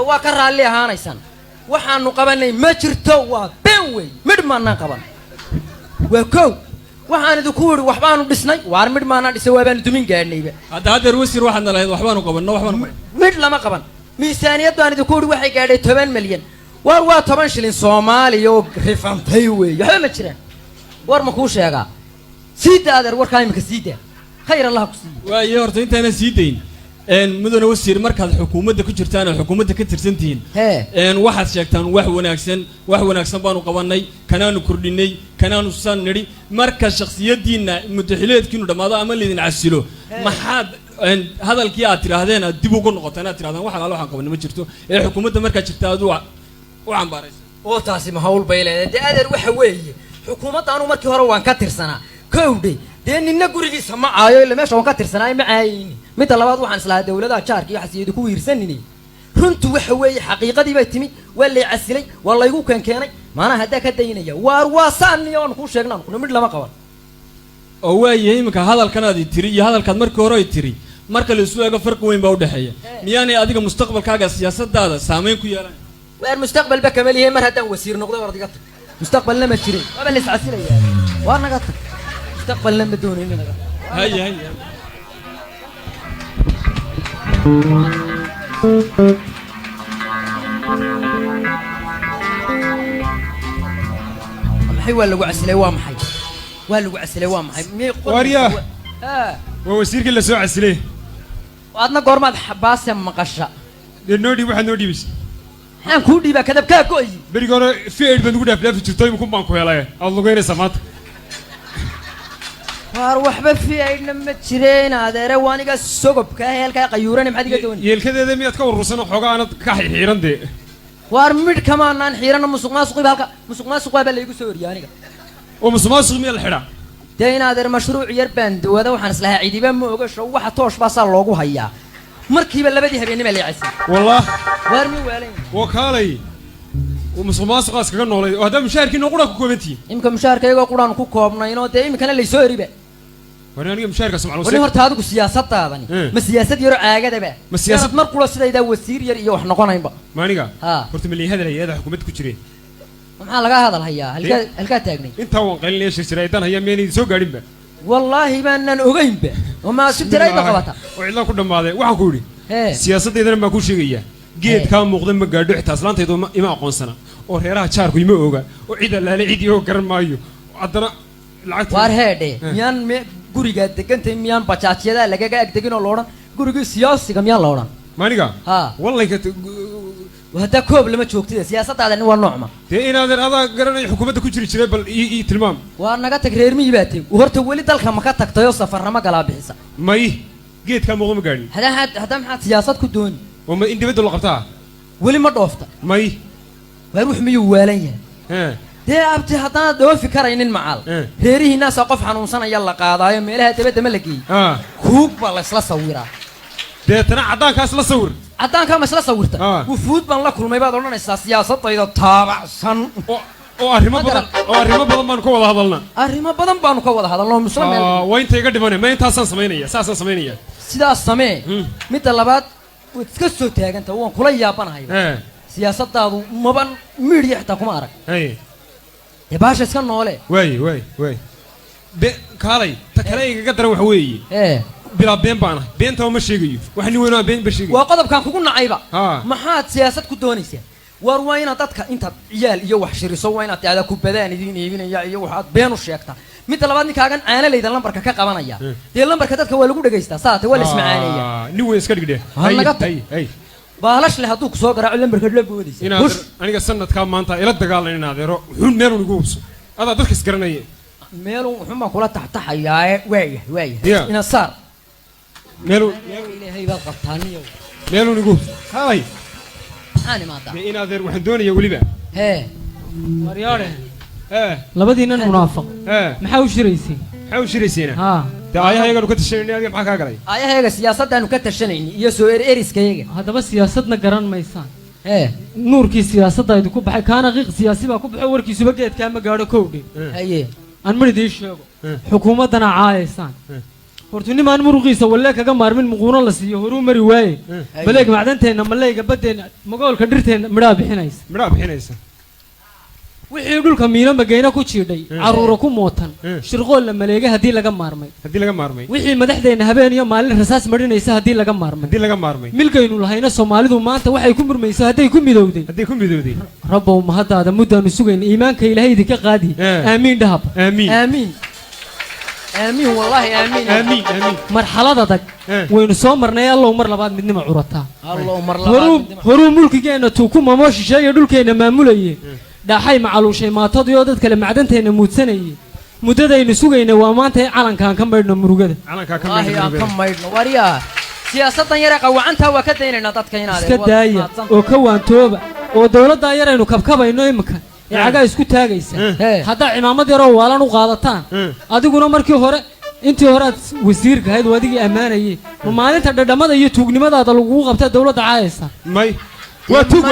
وكرر اللي هانيسان وحنا قبلنا ما جرتوا وبنوي مد ما نقبل وكو وحنا ذكور وحبان بسناي وارمد ما نسوي بين تمين قاعدين هذا روسي وحنا له وحبان قبلنا وحبان مد لما قبل ميزانية أنا ذكور واحد قاعد 8 مليون واروا 8 شلين صومالي يو رفان تيوي يا مجرى وار مكوش يا جا سيد هذا وار كايم كسيده خير الله كسيد ويورت أنت أنا سيدين إن مدن وسير مركز الحكومة ده كجرتان الحكومة ده كترسنتين إن واحد شكتان واحد وناكسن بانو قواني كنانو كرديني كنانو سانري مركز شخصية دينا متحلات كينو دماغ عمل اللي نعسلو ما حد إن هذا الكيات هذين دبوقون نقطنا ترى هذا واحد على حكومة نمشيرتو الحكومة ده مركز شتادو وعم بارز أو تاسي محاول بيله ده هذا وحوي حكومة أنا مركز هروان كتر سنة كودي دين النجوري في سماع عايو اللي ماشي وان كتر سنة معايني متى لبعض وحن سلا دولة ده شارك يحسيد كوير سنني رنت وحوي حقيقة دي بيتمي ولا يعسلي والله يقول كان ما أنا هداك الدينية وارواصاني يوم كوش شغلنا كنا مد لما قبل هو يهمك هذا الكندي تري هذا الكند مركز هراي تري مركز السوق فرق وين بعده حيا مياني أديك مستقبل كاجا سياسة هذا سامين كيالا والمستقبل بكمل هي مرة وسير نقطة ورد قط مستقبل لما تشري ما بلش عسيرة وانا قط مستقبل لما بدون هنا هيا محي ولا وعسلي وامحي ولا وعسلي وامحي واريا ووسير كله سوى عسلي وعدنا قرمة حباس مقشة النودي واحد نودي بس أنا كودي بكذب كاكوي بريقارة في عيد بنقول أفلام في الشتاي ممكن بانكو يلا الله غير سمات واروح بفي عيد لما تشرين هذا رواني قا سوق كهيل كا قيوراني محد قدون يلكذا ذا ميت كور رسنا حقا أنا كحي حيران دي وارمد كمان نان حيران مسوق ما سوق بالك مسوق ما سوق بالله يقول سوري يعني ومسما سوق ميل الحرا دين هذا مشروع يربند وهذا وحنس لها عيد بام وقش واحد توش بس اللوجو هيا مركب اللي بدي هبيني مالي عسل والله وارمي ويلين وكالي ومسما سوق أسكان نولي وهذا مشاركين نقولك كومنتي يمكن مشاركة يقول قرآن كوكب نينو ده يمكن اللي يسوي بقى وانا مشاركة سمع وليه هرت هذا السياسة طبعاً ما السياسة يروح عاجة بقى ما السياسة مركولة سيدا إذا وسير يري وإحنا قانا يبقى ما نيجا ها قلت من اللي هذا حكومتك كشري ما لقى هذا الحياة هلقى تاجني انت هو قال لي ايش شريتان هي مين سوق قريب بقى والله ما أننا نقيم بقى وما شفت رأي بقبتها وعلا كنا ما هذا واحد كوري سياسة إذا ما كل شيء جيت كان مقدم مقعد حتى أصلاً تيجي ما أقون سنة وريرها شاركوا يموجا وعيد الله عيد يوكر مايو عدنا العكس وارهدي ميان guriga degantay miyaan bajaajyada lagaga ag degin oo looran guriga siyaasiga miyaan looran maaniga ha wallahi ka wada koob lama joogtid siyaasadda waa noocma tii inaadan adaa garanay xukuumadda ku jiri jiray bal ii tilmaam waa naga tag reer miyi baatay horta wali dalka ma ka tagtayo safarnama galaa bixisa may geedka muuqma gaadhin hada maxaa siyaasad ku dooni wama in dibadda la qabtaa wali ma dhoofta may waa ruux miyuu waalan yahay dee abti haddana dhoofi karaynin macaal reerihiinaasa qof xanuunsanaya la qaadaayo meelaha dabadda ma la geeyey kuug baa la isla sawiraa deetana caddaankaas la sawir caddaankaa ma isla sawirta wufuud baan la kulmay baad odhanaysaa siyaasadayda taabacsan oo arrimo badan baanu ka wada hadalnaa arrimo badan baanu ka wada hadalnaa muslim waa inta iga dhimanay ma intaasaan samaynaya saasaan samaynaya sidaas samee midda labaad waad iska soo taaganta waan kula yaabanahay siyaasadaadu maban miidhiya xitaa kuma arag dee baasha iska noole waay kaalay ta kale igaga daran waxa weeye bilaa been baan ahay beenta ma sheegayo wax ni weynaa been ba sheegayo waa qodobkan kugu nacayba maxaad siyaasad ku doonaysaa war waa inaad dadka intaad ciyaal iyo wax shiriso waa inaad tiada ku badaan idin iibinaya iyo waxaad been u sheegtaa midda labaad ninkaagan caanalayda lambarka ka qabanaya dee lambarka dadka waa lagu dhageystaa saate waa la ismacaaneeya nin weyn iska dhigdhe hay baalash leh hadduu kusoo garaaco lambarka la boodaysa inaad aniga sanadkaa maanta ila dagaalan in adeero wuxuun meelun igu hubso adaa dadka isgaranaya meelun wuxuun baan kula taxtaxayaa waaya ina saar meelun ilaahay baad qabtaaniyo meelun igu hubso kaalay maxaan imaadaa in adeer waxaan doonayaa weliba maryaare labadiinan munaafiq maxaa u shiraysay maxaa u shiraysayna ayahayaanu ka tashanayni adiga maxaa kaa galay ayahayaga siyaasaddaanu ka tashanayni iyo soo eriskayaga haddaba siyaasadna garan maysaan nuurkii siyaasadda idinku baxay kaana qiiq siyaasi baa ku baxo warkiisuba geedkaa ma gaadho kowdhe haye aan mar idiin sheego xukuumaddana caayaysaan hortuni maan muruqiisa walle kaga maarmin muquuno la siiyo horuu mari waaye baleeg macdanteena malayga badeena magoolka dhirteena midhaa bixinaysa wixii dhulka miino magayna ku jiidhay caruura ku mootan shirqool la maleega haddii laga maarmay wixii madaxdeena habeen iyo maalin rasaas marinaysa haddii laga maarmay milkaynu lahayna Soomaalidu maanta waxay ku murmaysaa hadday ku midowday rabbow mahadaada muddaanu sugayna iimaanka Ilaahay idinka qaadi aamiin dhahab aamiin wallahi aamiin marxalada adag waynu soo marnay allow mar labaad midnimo curataa horuu mulkigeena tuu ku maamooshishaya dhulkeena maamulayay dhaxay macaluushay maatadii oo dad kale macdanteena muudsanayay muddadaynu sugayna waa maanta calankaan ka maydhno murugada ka maydhno wariyaa siyaasadan yar qawacanta waa ka daynayna dadka inaad iska daaya oo ka waantooba oo dawladda yaraynu kabkabayno imika iyaga isku taagaysa hadda cimaamad yar oo waalan u qaadataan adiguna markii hore intii hore wasiirka ahayd wadigii amaanayay maalinta dhadhamada iyo tuugnimadaada lagu qabta dawladda caayaysa may واتوك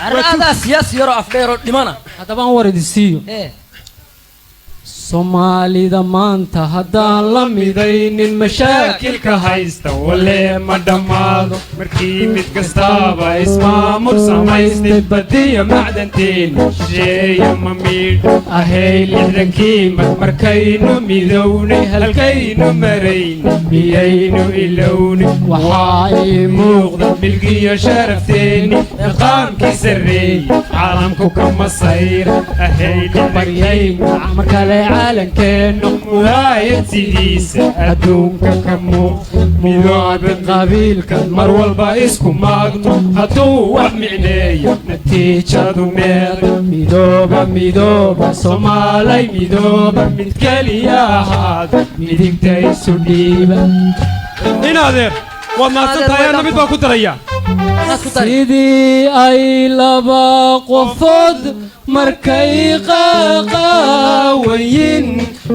هذا سياسي يرى أفكاره دمنا هذا ما ورد السيو Somali da maanta haddaan la midaynin mashaakilka haysta wale ma dhammaado markii mid kastaba ismaamul samaystay badiya macdanteena shisheeya ma miidho ahay lixdankiimad markaynu midownay halkaynu maraynay miyaynu ilownay waxaa ii muuqda milkiyo sharafteeni iqaamkii sarreeyey caalamku kama sayra ahay baryayna markale عالمكنو وراية سيديسة أدونك كمو ميدوب قبيلك مروال بايسكو ماغنو هاتو ومعنايا نتيجة دومير ميدوبا صومالي ميدوبا متكالي يا هاد ميديك تايسو ديبا إنادر وما تتايا نبيت باكو تريا سيدي أي لبا قفض markay qaaqaawayin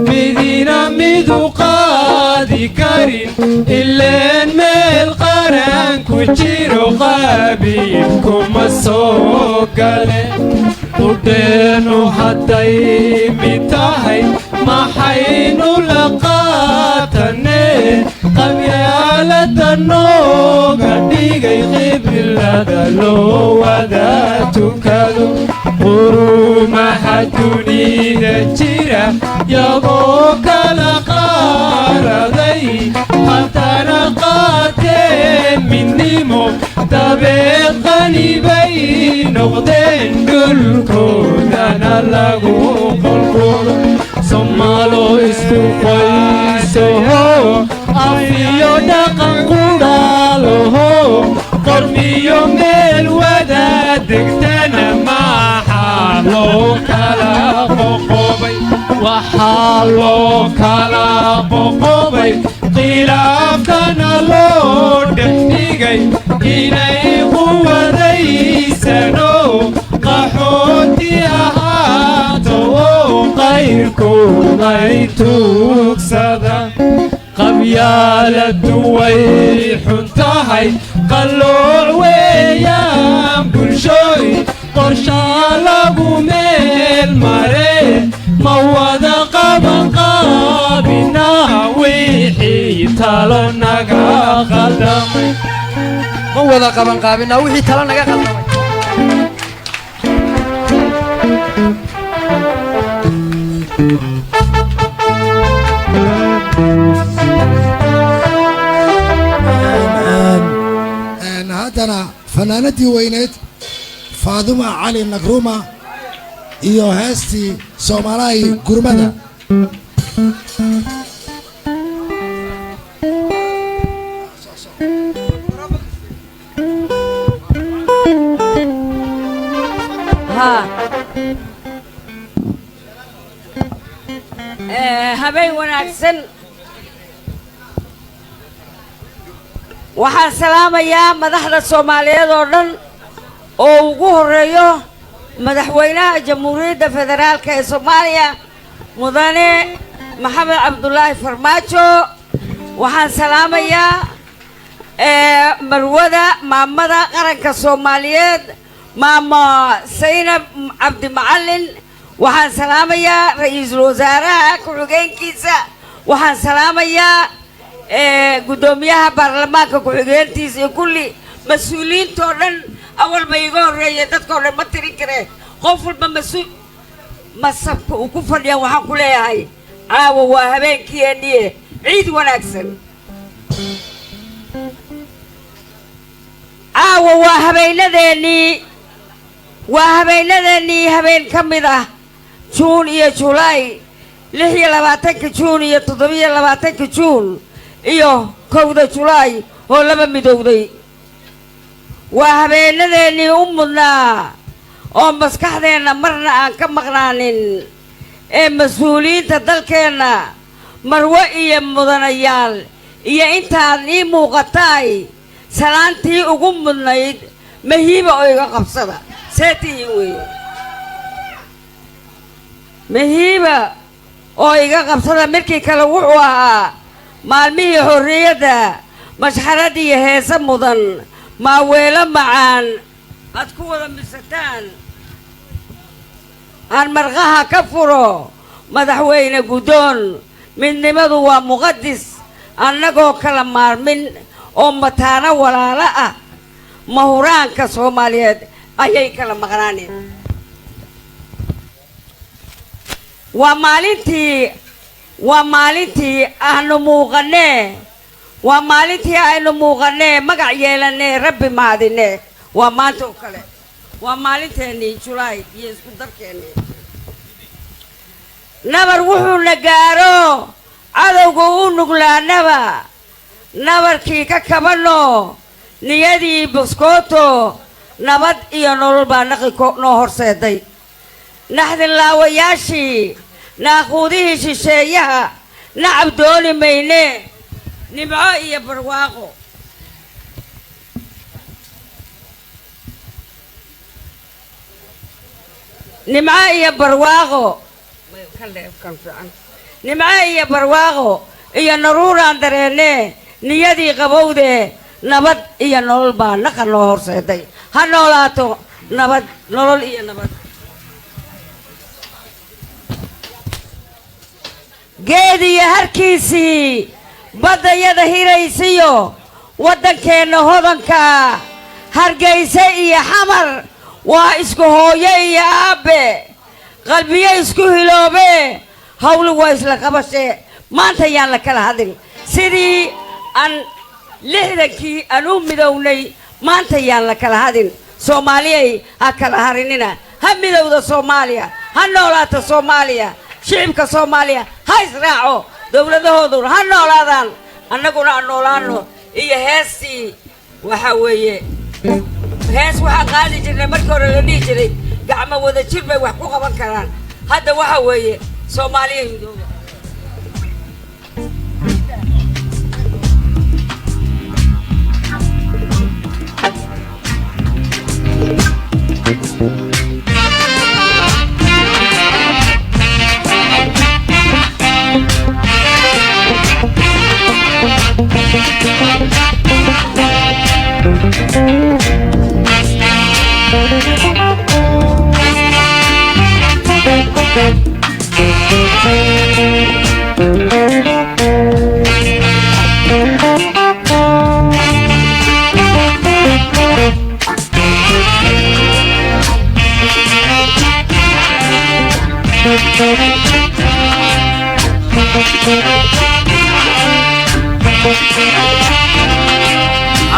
midina midu qaadi karin ileen meel qaran ku jiro qaabiil kuma soo gale udheenu hadday mid tahay maxaynu la qaatanee qabyaalada nooga dhigay qiblada loo wada tukado qurumaha dunida jira yagoo kala qaaraday haddana qaateen midnimo dabeed qani bay noqdeen dhulkoodana lagu qolqolo Somaalo isku qoysoho afiyo dhaqan qudhaaloho qormiyo meel wada degtana maxaa loo kala qoqobay waxaa loo kala qoqobay khilaafkana loo dhexdhigay inay quwadaysano qaxooti ahaato oo qayrkooday tuugsada qabyaaladu way xun tahay qallooc weeyaan bulshooy qorshaa lagu meel mare ma wada qaban qaabinaa wixii talo naga qaldamay ma wada qaban qaabinaa wixii talo naga qaldamay haddana fanaanadii weyneed faaduma cali nagruma iyo heestii Soomaaliy gurmada habeen wanaagsan waxaan salaamayaa madaxda Soomaaliyeed oo dhan oo ugu horeeyo madaxweynaha Jamhuuriyadda Federaalka ee Soomaaliya mudane Maxamed Cabdullaahi Farmaajo waxaan salaamayaa marwada maamada qaranka Soomaaliyeed maama Saynab Cabdi Macallin waxaan salaamayaa ra'iisul wasaaraha ku-xigeenkiisa waxaan salaamayaa gudoomiyaha baarlamaanka ku-xigeenkiisa iyo kulli mas-uuliyiintoo dhan awal ba iga horreeyay dadkoo dhan ma tirin kareen qof walba mas-uul masabka uu ku fadhiyan waxaan ku leeyahay caawa waa habeenkiieniye ciid wanaagsan caawa waa habeenadeennii habeen ka mid ah juun iyo julaay 26 juun iyo 27 juun iyo 1 julaay oo laba midowday waa habeenadeennii u mudnaa oo maskaxdeenna marna aan ka maqnaanin ee mas-uuliyiinta dalkeenna marwo iyo mudanayaal iyo intaad ii muuqataay salaantii ugu mudnayd mahiiba oo iga qabsada seetii weeye mahiiba oo iga qabsada markii kale wuxuu ahaa maalmihii xorriyadda mashxarad iyo heese mudan maaweelo macaan aad ku wada misataan aan marqaha ka furo madaxweyne guddoon midnimadu waa muqadis annagoo kala maarmin oo mataano walaalo ah mahuraanka soomaaliyeed ayay kala maqnaaneen waa maalintii aynu muuqanee magac yeelanee rabbi mahadinee waa maanta oo kale waa maalinteennii julaay iyo isku darkeennii nabar wuxuuna gaaro cadowga u nuglaanaba nabarkii ka kabano niyadii buskooto nabad iyo nolol baa naqi noo horseeday naxdin laawayaashii naaquudihii shisheeyaha nacab dooni mayne nimco iyo barwaaqo iyo naruuraan dareenne niyadii qabowde nabad iyo nolol baa naqa noo horseeday ha noolaato nabad nolol iyo nabad geed iyo harkiisii baddayada hiraysiyo waddankeenna hodanka hargayse iyo xamar waa isku hooyo iyo aabbe qalbiyo isku hiloobe hawli waa isla qabashee maanta yaan la kala hadin sidii aan 60kii aan u midownay maanta yaan la kala hadin soomaaliyay ha kala harinina ha midowda soomaaliya ha noolaato soomaaliya shicibka soomaaliya ha israaco dowladahooduna ha noolaadaan annaguna aan noolaano iyo heestii waxaa weeye hees waxaan qaadi jirnay markii hore la dhihi jiray gacmo wada jir bay wax ku qaban karaan hadda waxa weeye soomaaliya midooba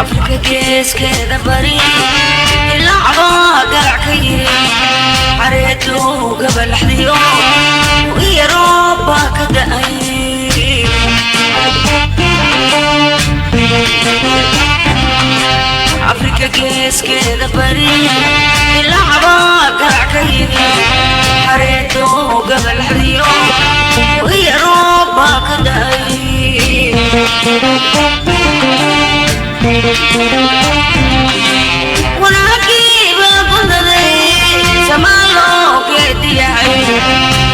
Afrika geeskeeda bari ilaa garacka yiri xareedu gabalaxdiyo iyo rooba ka da'ay Afrika geeskeeda bari ilaa garacka yiri xareedu gabalaxdiyo iyo rooba ka da'ay ونعكيبا بندري سمالو كيدياي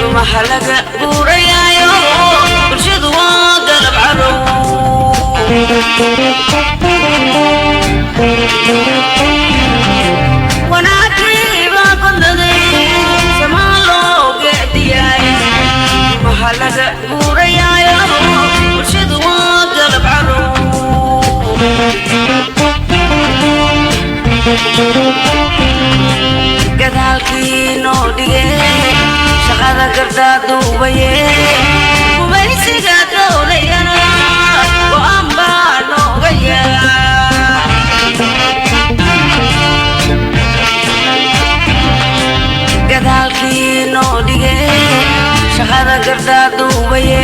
ومحلقة بوريايو برشد وقلب عرو ونعكيبا بندري سمالو كيدياي ومحلقة بوريايو برشد وقلب عرو gadaalkii noo dhigee shaqada gardaa duubaye gumaysiga dowlayana go'aan baa nooga yaa gadaalkii noo dhigee shaqada gardaa duubaye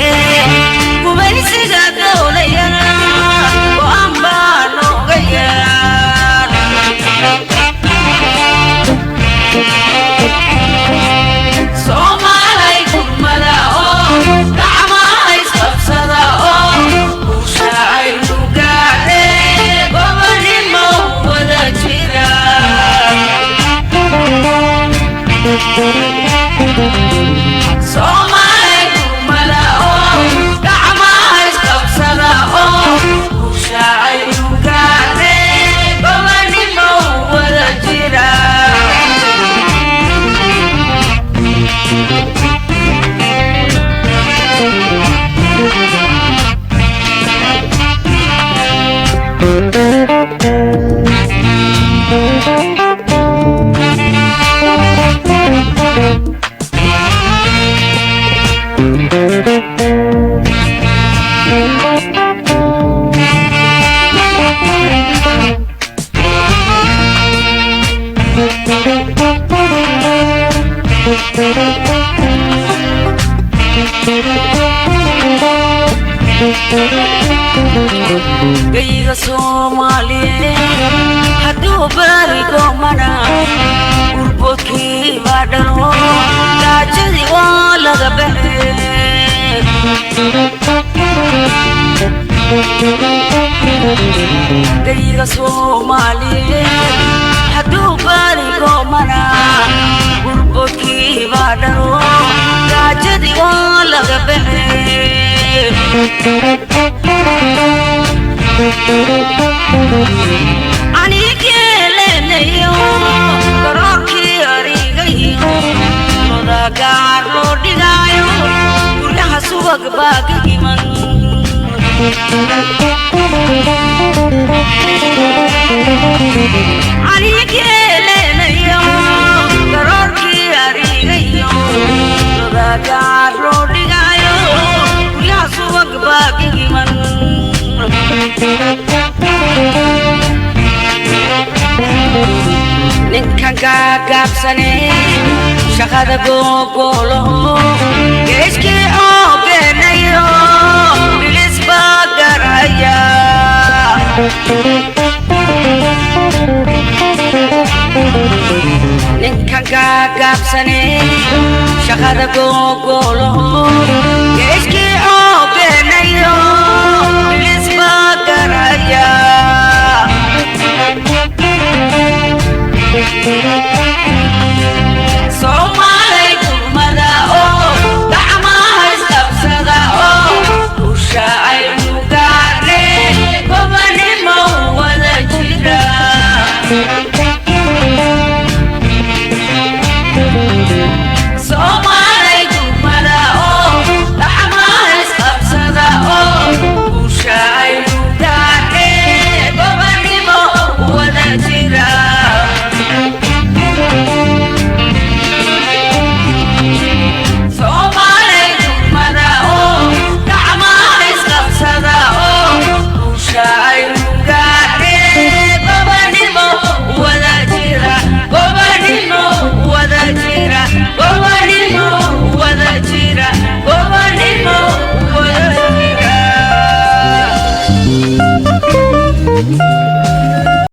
gumaysiga dowlayana go'aan baa nooga yaa Somalay gurmada oo gacmaha isqabsada oo bulshada lugaade gobonimo wada jira Somalay gurmada oo gacmaha isqabsada oo bulshada lugaade gobonimo wada jira Gayga Soomaaliyeed hadduu barigo mana gurboodkii baa dhalo gaajadii waa laga baxee Gayga Soomaaliyeed hadduu barigo mana gurboodkii baa dhalo gaajadii waa laga baxee Anigeelenayo garoorkii arigayo loda gaar loo dhigayo guryaha subag baa ka iman Anigeelenayo garoorkii arigayo loda gaar loo dhigayo guryaha subag baa ka iman ninkan gaagaabsane shaqada googolo geeskii oogeenayo bilis baa garaya ninkan gaagaabsane shaqada googolo geeskii oogeenayo bilis baa garaya Somalay gurmada oo gacmaha isqabsada oo bulshada lugaade gobonimo wada jira Somalay gurmada oo gacmaha isqabsada oo bulshada lugaade gobonimo wada jira Somalay gurmada oo gacmaha isqabsada oo bulshada lugaade gobonimo wada jira gobonimo wada jira gobonimo wada jira gobonimo wada jira